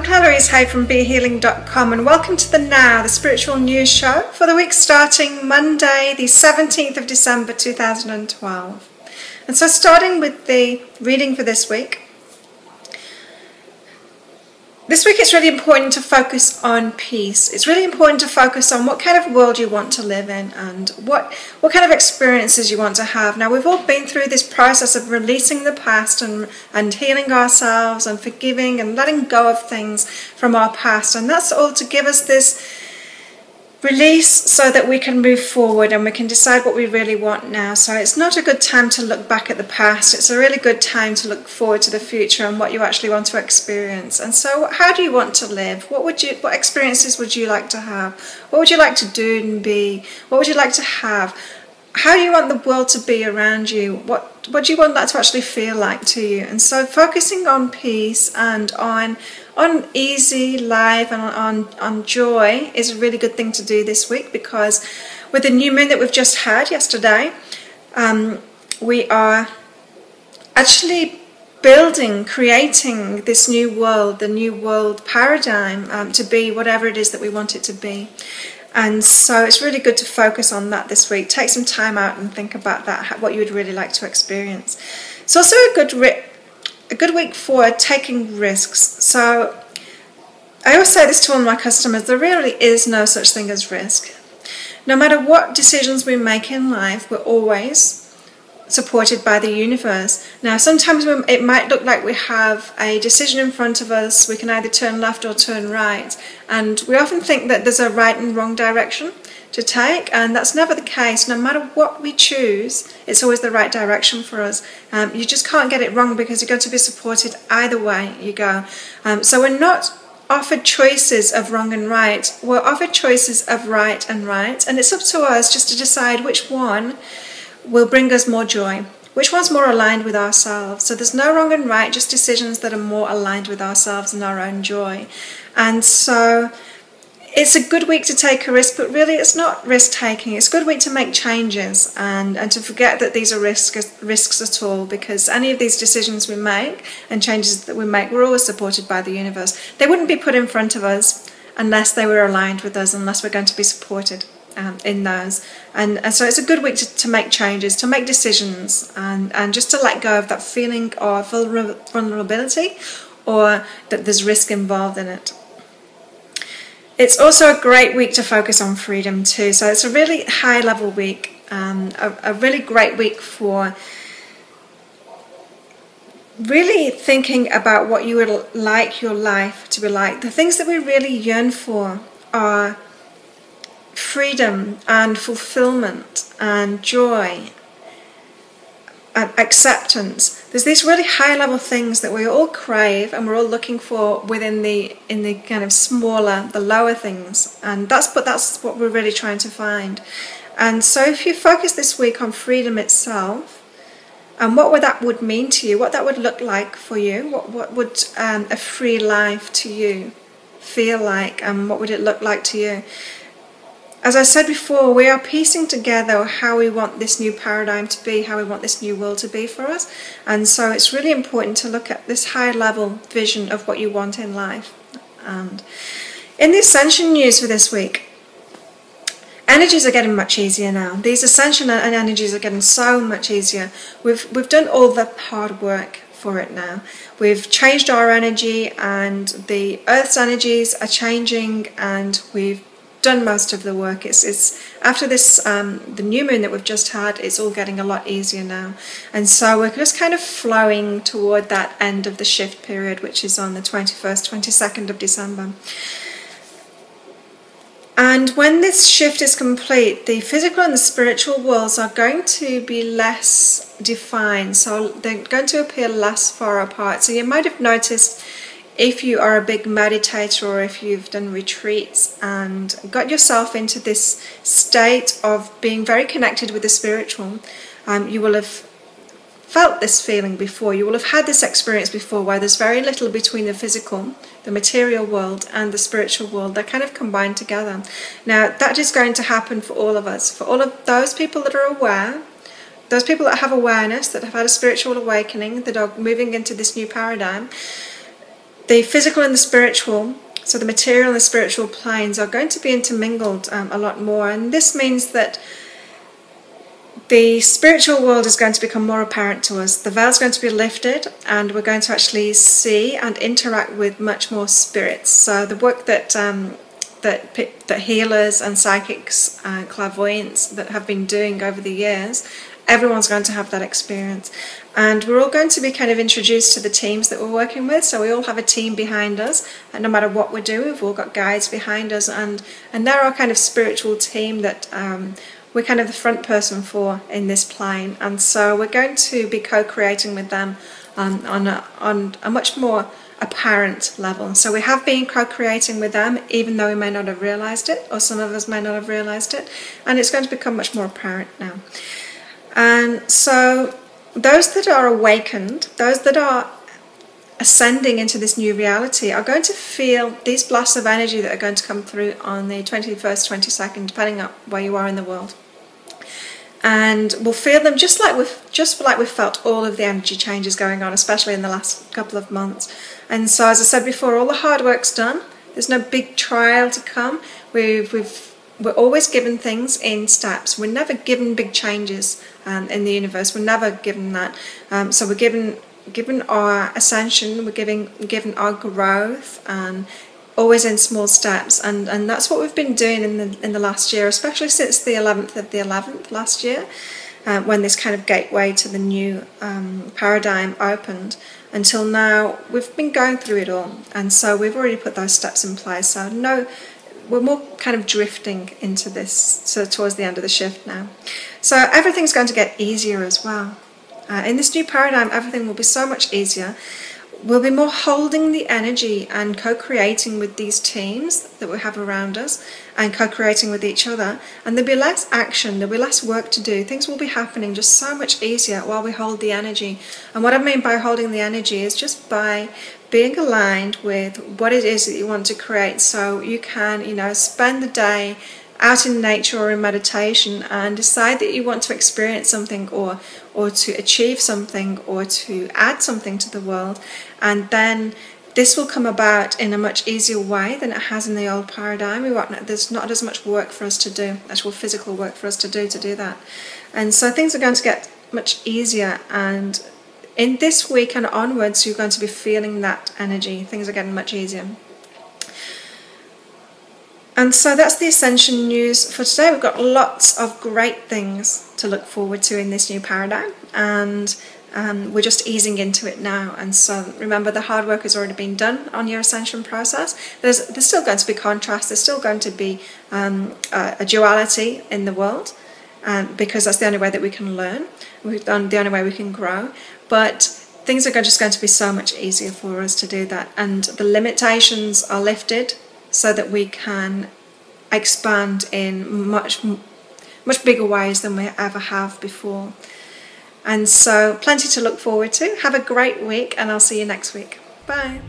Louise from BeHealing.com, and welcome to the Now, the spiritual news show for the week starting Monday, the 17th of December 2012. And so starting with the reading for this week. This week it's really important to focus on peace. It's really important to focus on what kind of world you want to live in and what kind of experiences you want to have. Now, we've all been through this process of releasing the past and healing ourselves and forgiving and letting go of things from our past. And that's all to give us this release so that we can move forward and we can decide what we really want now. So it's not a good time to look back at the past. It's a really good time to look forward to the future and what you actually want to experience. And so how do you want to live? What experiences would you like to have? What would you like to do and be? What would you like to have? How do you want the world to be around you? What do you want that to actually feel like to you? And so focusing on peace and on easy life and on joy is a really good thing to do this week, because with the new moon that we've just had yesterday, we are actually creating this new world, the new world paradigm, to be whatever it is that we want it to be. And so it's really good to focus on that this week. Take some time out and think about that, what you would really like to experience. It's also a good week for taking risks. So I always say this to all my customers: there really is no such thing as risk. No matter what decisions we make in life, we're always supported by the universe. Now, sometimes it might look like we have a decision in front of us. We can either turn left or turn right, and we often think that there's a right and wrong direction to take, and that's never the case. No matter what we choose, it's always the right direction for us. You just can't get it wrong, because you're going to be supported either way you go. So we're not offered choices of wrong and right. We're offered choices of right, and it's up to us just to decide which one will bring us more joy, which one's more aligned with ourselves. So there's no wrong and right, just decisions that are more aligned with ourselves and our own joy. And so it's a good week to take a risk, but really it's not risk-taking. It's a good week to make changes and to forget that these are risks at all, because any of these decisions we make and changes that we make, we're always supported by the universe. They wouldn't be put in front of us unless they were aligned with us, unless we're going to be supported in those. And so it's a good week to make changes, to make decisions, and just to let go of that feeling of vulnerability or that there's risk involved in it. It's also a great week to focus on freedom too. So it's a really high level week, a really great week for really thinking about what you would like your life to be like. The things that we really yearn for are freedom and fulfillment and joy and acceptance. There's these really high level things that we all crave and we're all looking for within the kind of smaller, the lower things, and that's what we're really trying to find. And so if you focus this week on freedom itself and what that would mean to you, what that would look like for you, what would a free life to you feel like, and what would it look like to you? As I said before, we are piecing together how we want this new paradigm to be, how we want this new world to be for us. And so it's really important to look at this high level vision of what you want in life. And in the Ascension news for this week, energies are getting much easier now. These Ascension and energies are getting so much easier. We've done all the hard work for it now. We've changed our energy, and the Earth's energies are changing, and we've done most of the work. It's after this the new moon that we've just had, it's all getting a lot easier now, and so we're just kind of flowing toward that end of the shift period, which is on the 21st, 22nd of December. And when this shift is complete, the physical and the spiritual worlds are going to be less defined, so they're going to appear less far apart. So you might have noticed, if you are a big meditator or if you've done retreats and got yourself into this state of being very connected with the spiritual, you will have felt this feeling before. You will have had this experience before, where there's very little between the physical, the material world, and the spiritual world. They're kind of combined together. Now, that is going to happen for all of us, for all of those people that are aware, those people that have awareness, that have had a spiritual awakening, that are moving into this new paradigm. the physical and the spiritual, so the material and the spiritual planes, are going to be intermingled a lot more. And this means that the spiritual world is going to become more apparent to us. The veil is going to be lifted, and we're going to actually see and interact with much more spirits. So the work that that healers and psychics and clairvoyants that have been doing over the years, everyone's going to have that experience. And we're all going to be kind of introduced to the teams that we're working with. So we all have a team behind us, and no matter what we're doing, we've all got guides behind us, and they're our kind of spiritual team that we're kind of the front person for in this plane. And so we're going to be co-creating with them on a much more apparent level. So we have been co-creating with them, even though we may not have realized it, or some of us may not have realized it, and it's going to become much more apparent now. And so those that are awakened, those that are ascending into this new reality, are going to feel these blasts of energy that are going to come through on the 21st, 22nd, depending on where you are in the world. And we'll feel them just like we've felt all of the energy changes going on, especially in the last couple of months. And so, as I said before, all the hard work's done. There's no big trial to come. We're always given things in steps. We're never given big changes in the universe. We're never given that. So we're given our ascension. We're given our growth, and always in small steps, and that's what we've been doing in the last year, especially since the 11th of the 11th last year, when this kind of gateway to the new paradigm opened. Until now, we've been going through it all, and so we've already put those steps in place. So no, we're more kind of drifting into this, so towards the end of the shift now. So everything's going to get easier as well. In this new paradigm, everything will be so much easier. We'll be more holding the energy and co-creating with these teams that we have around us, and co-creating with each other, and there'll be less action, there'll be less work to do. Things will be happening just so much easier while we hold the energy. And what I mean by holding the energy is just by being aligned with what it is that you want to create. So you can, spend the day out in nature or in meditation and decide that you want to experience something, or to achieve something, or to add something to the world, and then this will come about in a much easier way than it has in the old paradigm. There's not as much work for us to do, actual physical work for us to do that. And so things are going to get much easier, and in this week and onwards you're going to be feeling that energy. Things are getting much easier. And so that's the Ascension news for today. We've got lots of great things to look forward to in this new paradigm, and we're just easing into it now. And so remember, the hard work has already been done on your Ascension process. There's still going to be contrast, there's still going to be a duality in the world, because that's the only way that we can learn, the only way we can grow. But things are just going to be so much easier for us to do that, and the limitations are lifted, so that we can expand in much bigger ways than we ever have before. And so plenty to look forward to. Have a great week, and I'll see you next week. Bye.